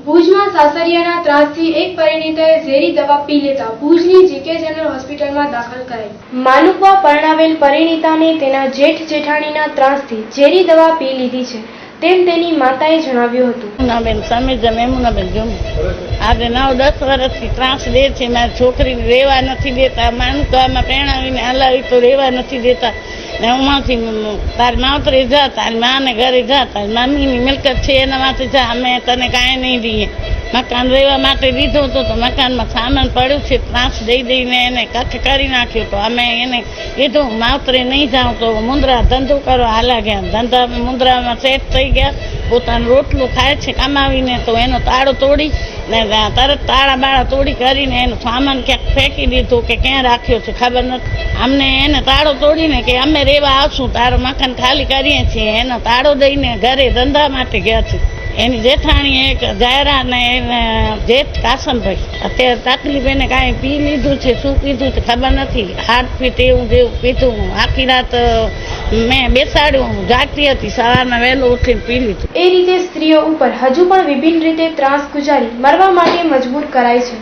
ભુજમાં સાસરિયાના ત્રાસથી એક પરિણીતાએ ઝેરી દવા પી લેતા ભુજની જીકે જનરલ હોસ્પિટલમાં દાખલ કરાઈ। માનુકવા પરણાવેલ પરિણીતાને તેના જેઠ જેઠાણીના ત્રાસથી ઝેરી દવા પી લીધી છે તેમ તેની માતાએ જણાવ્યું હતું। બેન સમીજા મેમુનાબેન જોમ આજે 9-10 વર્ષથી ત્રાસ દે છે। મારી છોકરીને રહેવા નથી દેતા, માનુકામાં પરણાવીને હલાવી તો રહેવા નથી દેતા ને ઉમાંથી તારી માવતરે જા, તારી માને ઘરે જા, તારી મમ્મીની મિલકત છે એના માટે જા, અમે તને કાંઈ નહીં દઈએ। મકાન રહેવા માટે દીધું હતું તો મકાનમાં સામાન પડ્યું છે, ત્રાસ દઈ દઈને એને કચ્છ કરી નાખ્યો। તો અમે એને કીધું માવતરે નહીં જાઉં તો મુંદ્રા ધંધો કરવા હાલા ગયા। ધંધા મુંદ્રામાં સેટ થઈ ગયા, પોતાનું રોટલું ખાય છે કમાવીને। તો એનો તાળો તોડી ને તરત તાળા બાળા તોડી કરીને એનો સામાન ક્યાંક ફેંકી દીધું કે ક્યાં રાખ્યો છે ખબર નથી। અમને એને તાળો તોડીને કે અમે રહેવા આવશું, તારો મકાન ખાલી કરીએ છીએ, એનો તાળો દઈને ઘરે ધંધા માટે ગયા છે। એની જેઠાણી એક જાયરા ને એને જેઠ કાસમભાઈ અત્યારે તકલીફ એને કાંઈ પી લીધું છે, શું પીધું છે ખબર નથી। હાર્ટ ફીટ એવું જેવું પીધું, આખી રાત મેં બેસાડ્યું, જાગતી હતી, સવારના વહેલું ઉઠીને પી લીધું। એ રીતે સ્ત્રીઓ ઉપર હજુ પણ વિભિન્ન રીતે ત્રાસ ગુજારી મરવા માટે મજબૂર કરાય છે।